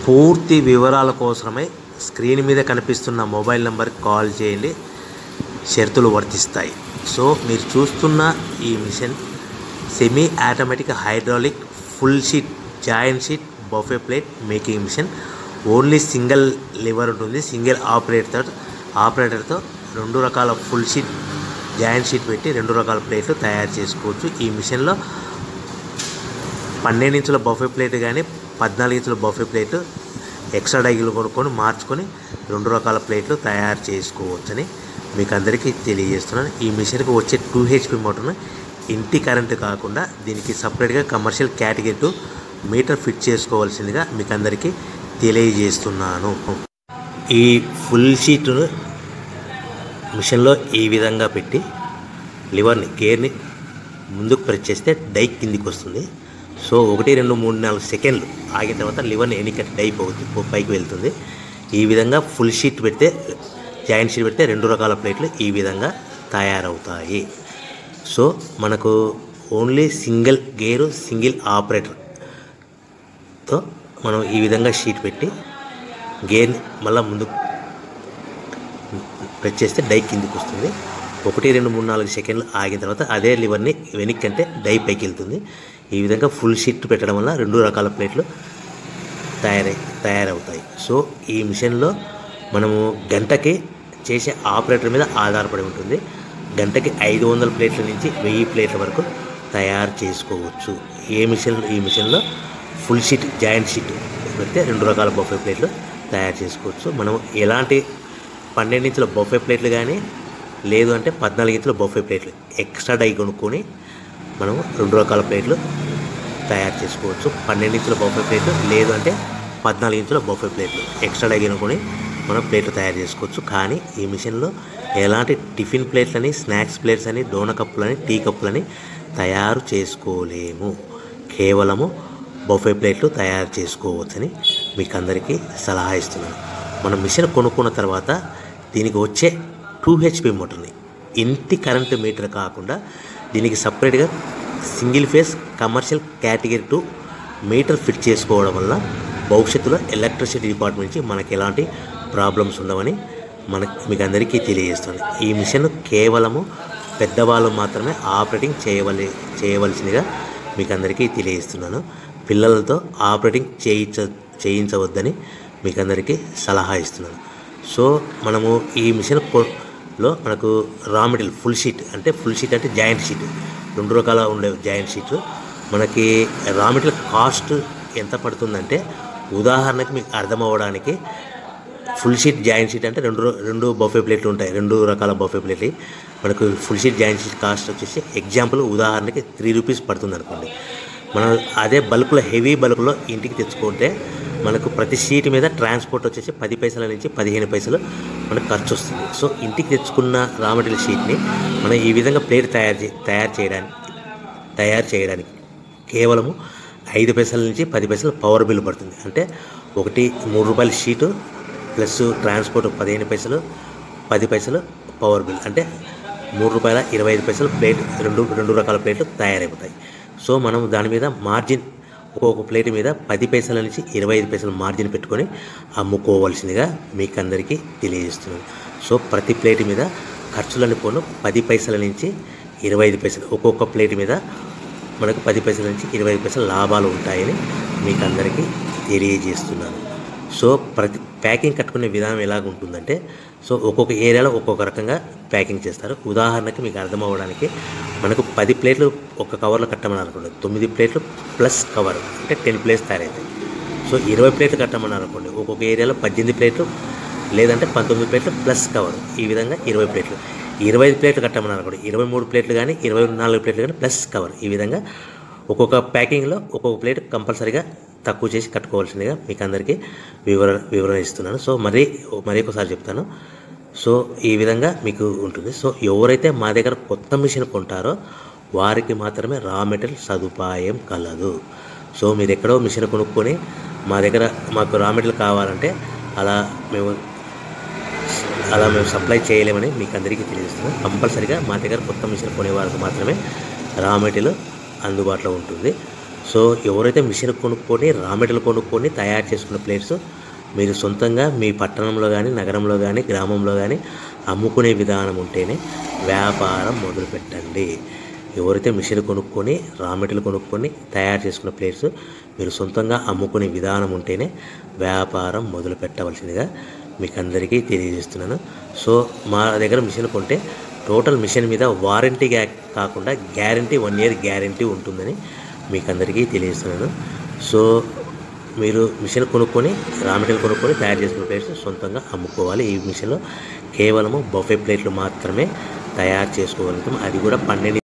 పూర్తి వివరాల కోసమై స్క్రీన్ మీద కనిపిస్తున్న మొబైల్ నెంబర్కి కాల్ చేయండి. షరతులు వర్తిస్తాయి. సో మీరు చూస్తున్న ఈ machine semi automatic hydraulic full sheet joint sheet buffet plate making machine. Only single lever ఉంటుంది. సింగిల్ ఆపరేటర్తో 2 రకాల ఫుల్ షీట్ జాయింట్ షీట్ పెట్టి 2 రకాల ప్లేట్లు తయారు చేసుకోవచ్చు. ఈ మిషన్లో 12 ఇంచుల బఫే ప్లేట్ కానీ 14 ఇంచుల బఫే ప్లేట్ ఎక్స్ట్రా డైగులు కొనుక్కొని మార్చుకొని 2 రకాల ప్లేట్లు తయారు చేసుకోవచ్చని మీకు అందరికీ తెలియజేస్తున్నాను. ఈ మిషన్కి వచ్చే 2 HP మోటార్ను ఇంటి కరెంటు కాకుండా దీనికి సపరేట్గా కమర్షియల్ కేటగిరీ 2 మీటర్ ఫిట్ చేసుకోవాల్సిందిగా మీకు అందరికీ తెలియజేస్తున్నాను. ఈ ఫుల్ షీట్ను మిషన్లో ఈ విధంగా పెట్టి లివర్ని గేర్ని ముందుకు ప్రెస్ చేస్తే డై కిందికి వస్తుంది. సో 1 2 3 4 సెకండ్లు ఆగిన తర్వాత లివర్ని ఎన్నికట్టి డై పైకి వెళ్తుంది. ఈ విధంగా ఫుల్ షీట్ పెడితే జాయింట్ షీట్ పెడితే 2 రకాల ప్లేట్లు ఈ విధంగా తయారవుతాయి. సో మనకు ఓన్లీ సింగిల్ గేరు సింగిల్ ఆపరేటర్తో మనం ఈ విధంగా షీట్ పెట్టి గేర్ని మళ్ళీ ముందుకు ప్రెస్ చేస్తే డై కిందికి వస్తుంది. 1 2 3 4 సెకండ్లు ఆగిన తర్వాత అదే లివర్ని వెనక్కి అంటే డై పైకి వెళ్తుంది. ఈ విధంగా ఫుల్ షీట్ పెట్టడం వల్ల 2 రకాల ప్లేట్లు తయారవుతాయి. సో ఈ మిషన్లో మనము గంటకి చేసే ఆపరేటర్ మీద ఆధారపడి ఉంటుంది. గంటకి 500 ప్లేట్ల నుంచి 1000 ప్లేట్ల వరకు తయారు చేసుకోవచ్చు. ఈ మిషన్లో ఫుల్ షీట్ జాయింట్ షీట్ పెడితే 2 రకాల బఫే ప్లేట్లు తయారు చేసుకోవచ్చు. మనం ఎలాంటి 12 ఇంచుల బఫే ప్లేట్లు కానీ లేదు అంటే 14 ఇంచుల బఫే ప్లేట్లు ఎక్స్ట్రా డై కొనుక్కొని మనం 2 రకాల ప్లేట్లు తయారు చేసుకోవచ్చు. 12 ఇంచుల బఫే ప్లేట్లు లేదు అంటే 14 ఇంచుల బఫే ప్లేట్లు ఎక్స్ట్రా డై కొనుక్కొని మనం ప్లేట్లు తయారు చేసుకోవచ్చు. కానీ ఈ మిషన్లో ఎలాంటి టిఫిన్ ప్లేట్లని స్నాక్స్ ప్లేట్స్ అని డోన కప్పులని టీ కప్పులని తయారు చేసుకోలేము. కేవలము బఫే ప్లేట్లు తయారు చేసుకోవచ్చని మీకు అందరికీ సలహా ఇస్తున్నాను. మనం మిషన్ కొనుక్కున్న తర్వాత దీనికి వచ్చే 2 HP మోటార్ని ఇంటి కరెంటు మీటర్ కాకుండా దీనికి సపరేట్గా single phase commercial category 2 metre fit చేసుకోవడం వల్ల భవిష్యత్తులో ఎలక్ట్రిసిటీ డిపార్ట్మెంట్ నుంచి మనకి ఎలాంటి ప్రాబ్లమ్స్ ఉండవని మీకు అందరికీ తెలియజేస్తుంది. ఈ మిషన్ కేవలము పెద్దవాళ్ళు మాత్రమే ఆపరేటింగ్ చేయవలసిందిగా మీకు అందరికీ తెలియజేస్తున్నాను. పిల్లలతో ఆపరేటింగ్ చేయించవద్దని మీకు అందరికీ సలహా ఇస్తున్నాను. సో మనము ఈ మిషన్లో మనకు రా మెటీరియల్ ఫుల్ షీట్ అంటే జాయింట్ షీట్ 2 రకాల ఉండే జాయింట్ షీట్ మనకి రా మెటీరియల్ కాస్ట్ ఎంత పడుతుందంటే ఉదాహరణకి మీకు అర్థం అవ్వడానికి ఫుల్ షీట్ జాయింట్ షీట్ అంటే 2 బఫే ప్లేట్లు ఉంటాయి. 2 రకాల బఫే ప్లేట్లు మనకు full sheet joint sheet cost వచ్చేసి ఎగ్జాంపుల్ ఉదాహరణకి 3 రూపీస్ పడుతుంది అనుకోండి. మనం అదే బల్క్లో హెవీ బల్క్లో ఇంటికి తెచ్చుకుంటే మనకు ప్రతి షీట్ మీద ట్రాన్స్పోర్ట్ వచ్చేసి 10 పైసల నుంచి 15 పైసలు మనకు ఖర్చు వస్తుంది. సో ఇంటికి తెచ్చుకున్న రా మెటీరియల్ షీట్ని మనం ఈ విధంగా ప్లేట్ తయారు చేయడానికి కేవలము 5 పైసల నుంచి 10 పైసలు పవర్ బిల్ పడుతుంది. అంటే ఒకటి 3 రూపాయల షీటు ప్లస్ ట్రాన్స్పోర్ట్ 15 పైసలు 10 పైసలు పవర్ బిల్ అంటే 3 రూపాయల 25 పైసలు ప్లేట్ 2 రకాల ప్లేట్లు తయారైపోతాయి. సో మనం దాని మీద మార్జిన్ ఒక్కొక్క ప్లేట్ మీద 10 పైసల నుంచి 25 పైసలు మార్జిన్ పెట్టుకొని అమ్ముకోవాల్సిందిగా మీకు అందరికీ తెలియజేస్తున్నాను. సో ప్రతి ప్లేట్ మీద ఖర్చులని పోను 10 పైసల నుంచి 25 పైసలు ఒక్కొక్క ప్లేట్ మీద మనకు 10 పైసల నుంచి 25 పైసలు లాభాలు ఉంటాయని మీకు అందరికీ తెలియజేస్తున్నాను. సో ప్రతి ప్యాకింగ్ కట్టుకునే విధానం ఎలాగ ఉంటుందంటే సో ఒక్కొక్క ఏరియాలో ఒక్కొక్క రకంగా ప్యాకింగ్ చేస్తారు. ఉదాహరణకి మీకు అర్థం అవ్వడానికి మనకు 10 ప్లేట్లు ఒక కవర్లో కట్టమని అనుకోండి 9 ప్లేట్లు ప్లస్ కవర్ అంటే 10 ప్లేట్స్ తయారవుతాయి. సో 20 ప్లేట్లు కట్టమని అనుకోండి ఒక్కొక్క ఏరియాలో 18 ప్లేట్లు లేదంటే 19 ప్లేట్లు ప్లస్ కవర్ ఈ విధంగా 20 ప్లేట్లు. 25 ప్లేట్లు కట్టమని అనుకోండి 23 ప్లేట్లు కానీ 24 ప్లేట్లు కానీ ప్లస్ కవర్ ఈ విధంగా ఒక్కొక్క ప్యాకింగ్లో ఒక్కొక్క ప్లేట్ కంపల్సరీగా తక్కువ చేసి కట్టుకోవాల్సిందిగా మీకు అందరికీ వివరణ ఇస్తున్నాను. సో మరీ ఒకసారి చెప్తాను. సో ఈ విధంగా మీకు ఉంటుంది. సో ఎవరైతే మా దగ్గర కొత్త మిషన్ కొంటారో వారికి మాత్రమే రా మెటీరియల్ సదుపాయం కలదు. సో మీరు ఎక్కడో మిషన్ కొనుక్కొని మాకు రా మెటీరియల్ కావాలంటే అలా మేము సప్లై చేయలేమని మీకు అందరికీ తెలియజేస్తున్నాం. కంపల్సరీగా మా దగ్గర కొత్త మిషన్ కొనే వారికి మాత్రమే రా మెటీరియల్ అందుబాటులో ఉంటుంది. సో ఎవరైతే మిషన్ కొనుక్కొని రా మెటీరియల్ కొనుక్కొని తయారు చేసుకున్న ప్లేట్స్ మీరు సొంతంగా మీ పట్టణంలో కానీ నగరంలో కానీ గ్రామంలో కానీ అమ్ముకునే విధానం ఉంటేనే వ్యాపారం మొదలుపెట్టండి. ఎవరైతే మిషన్ కొనుక్కొని రా మెటీరియల్ కొనుక్కొని తయారు చేసుకున్న ప్లేట్స్ మీరు సొంతంగా అమ్ముకునే విధానం ఉంటేనే వ్యాపారం మొదలు పెట్టవలసిందిగా మీకు అందరికీ తెలియజేస్తున్నాను. సో మా దగ్గర మిషన్ కొంటే టోటల్ మిషన్ మీద వారంటీ కాకుండా గ్యారంటీ 1 year గ్యారంటీ ఉంటుందని మీకు అందరికీ తెలియజేస్తున్నాను. సో మీరు మిషన్ కొనుక్కొని రా మెటీరియల్ కొనుక్కొని తయారు చేసుకున్న ప్లేట్స్ సొంతంగా అమ్ముకోవాలి. ఈ మిషన్లో కేవలము బఫే ప్లేట్లు మాత్రమే తయారు చేసుకోగలుగుతాం. అది కూడా 12